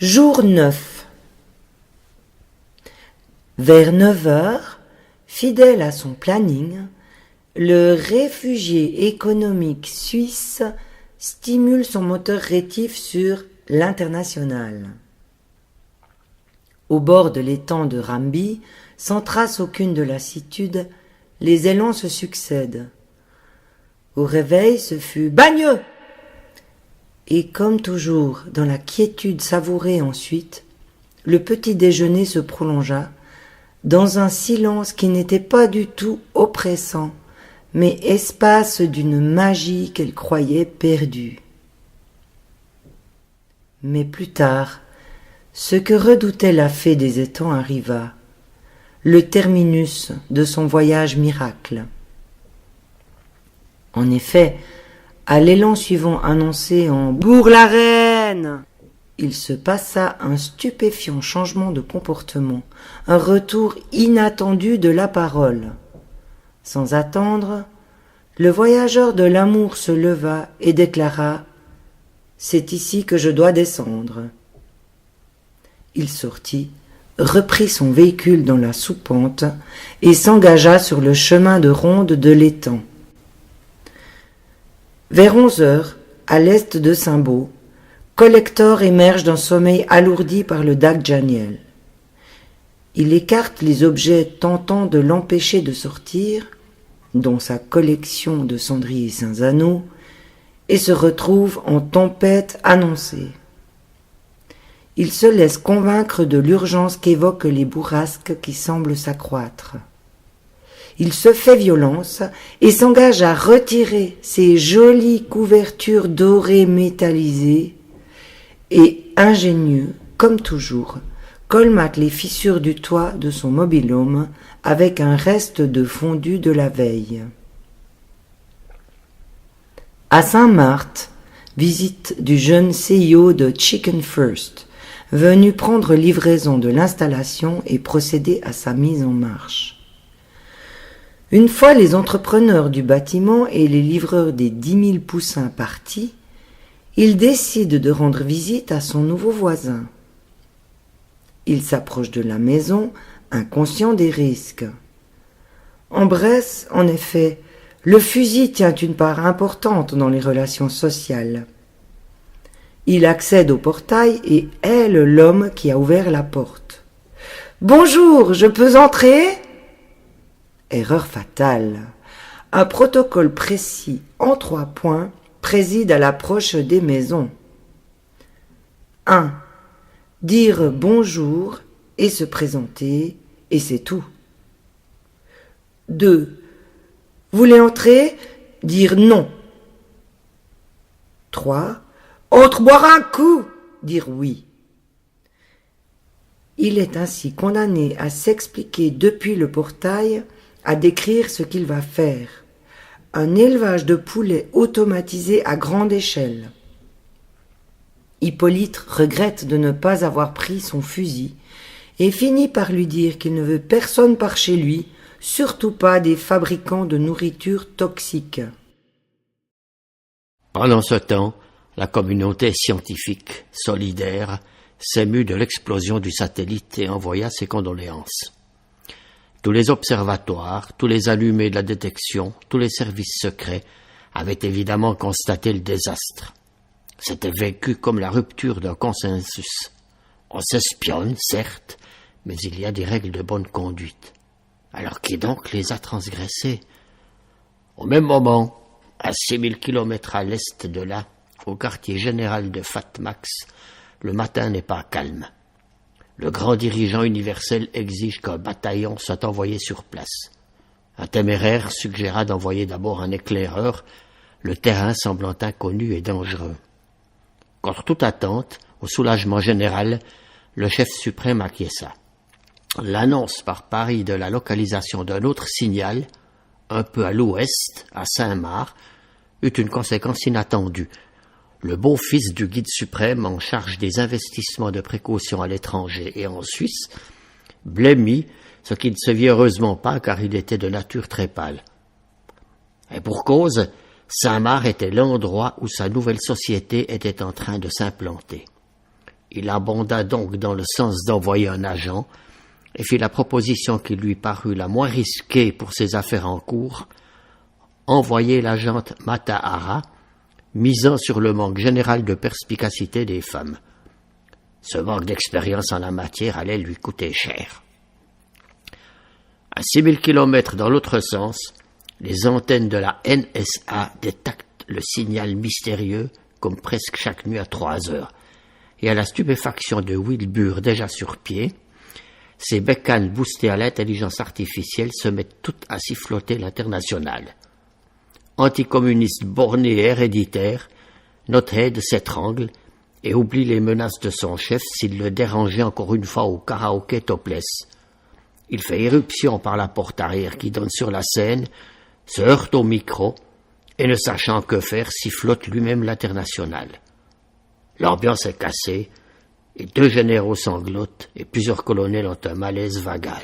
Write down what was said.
Jour 9. Vers 9 heures, fidèle à son planning, le réfugié économique suisse stimule son moteur rétif sur l'international. Au bord de l'étang de Ramby, sans trace aucune de lassitude, les élans se succèdent. Au réveil, ce fut « Bagneux !» Et comme toujours, dans la quiétude savourée ensuite, le petit déjeuner se prolongea dans un silence qui n'était pas du tout oppressant, mais espace d'une magie qu'elle croyait perdue. Mais plus tard, ce que redoutait la fée des étangs arriva, le terminus de son voyage miracle. En effet, à l'élan suivant annoncé en « Bourg-la-Reine », il se passa un stupéfiant changement de comportement, un retour inattendu de la parole. Sans attendre, le voyageur de l'amour se leva et déclara « C'est ici que je dois descendre ». Il sortit, reprit son véhicule dans la soupente et s'engagea sur le chemin de ronde de l'étang. Vers 11 heures, à l'est de Saint-Beau, Collector émerge d'un sommeil alourdi par le Dagjaniel. Il écarte les objets tentant de l'empêcher de sortir, dont sa collection de cendriers sans anneaux, et se retrouve en tempête annoncée. Il se laisse convaincre de l'urgence qu'évoquent les bourrasques qui semblent s'accroître. Il se fait violence et s'engage à retirer ces jolies couvertures dorées métallisées et, ingénieux, comme toujours, colmate les fissures du toit de son mobil-home avec un reste de fondu de la veille. À Saint-Marthe, visite du jeune CEO de Chicken First, venu prendre livraison de l'installation et procéder à sa mise en marche. Une fois les entrepreneurs du bâtiment et les livreurs des 10 000 poussins partis, il décide de rendre visite à son nouveau voisin. Il s'approche de la maison, inconscient des risques. En Bresse, en effet, le fusil tient une part importante dans les relations sociales. Il accède au portail et hèle l'homme qui a ouvert la porte. « Bonjour, je peux entrer ?» Erreur fatale. Un protocole précis en 3 points préside à l'approche des maisons. 1. Dire bonjour et se présenter, et c'est tout. 2. Voulez entrer? Dire non. 3. Entre boire un coup? Dire oui. Il est ainsi condamné à s'expliquer depuis le portail, à décrire ce qu'il va faire. Un élevage de poulets automatisé à grande échelle. Hippolyte regrette de ne pas avoir pris son fusil et finit par lui dire qu'il ne veut personne par chez lui, surtout pas des fabricants de nourriture toxique. Pendant ce temps, la communauté scientifique, solidaire, s'émut de l'explosion du satellite et envoya ses condoléances. Tous les observatoires, tous les allumés de la détection, tous les services secrets avaient évidemment constaté le désastre. C'était vécu comme la rupture d'un consensus. On s'espionne, certes, mais il y a des règles de bonne conduite. Alors qui donc les a transgressées? Au même moment, à 6000 kilomètres à l'est de là, au quartier général de Fatmax, le matin n'est pas calme. Le grand dirigeant universel exige qu'un bataillon soit envoyé sur place. Un téméraire suggéra d'envoyer d'abord un éclaireur, le terrain semblant inconnu et dangereux. Contre toute attente, au soulagement général, le chef suprême acquiesça. L'annonce par Paris de la localisation d'un autre signal, un peu à l'ouest, à Saint-Marc, eut une conséquence inattendue. Le beau-fils du guide suprême en charge des investissements de précaution à l'étranger et en Suisse blêmit, ce qui ne se vit heureusement pas car il était de nature très pâle. Et pour cause, Saint-Marc était l'endroit où sa nouvelle société était en train de s'implanter. Il abonda donc dans le sens d'envoyer un agent et fit la proposition qui lui parut la moins risquée pour ses affaires en cours, envoyer l'agente Matahara, misant sur le manque général de perspicacité des femmes. Ce manque d'expérience en la matière allait lui coûter cher. À 6000 km dans l'autre sens, les antennes de la NSA détectent le signal mystérieux comme presque chaque nuit à 3 heures. Et à la stupéfaction de Wilbur déjà sur pied, ses bécanes boostées à l'intelligence artificielle se mettent toutes à siffloter l'international. Anticommuniste borné et héréditaire, Knothead s'étrangle et oublie les menaces de son chef s'il le dérangeait encore une fois au karaoké topless. Il fait éruption par la porte arrière qui donne sur la scène, se heurte au micro et ne sachant que faire sifflote lui-même l'international. L'ambiance est cassée, et 2 généraux sanglotent et plusieurs colonels ont un malaise vagal.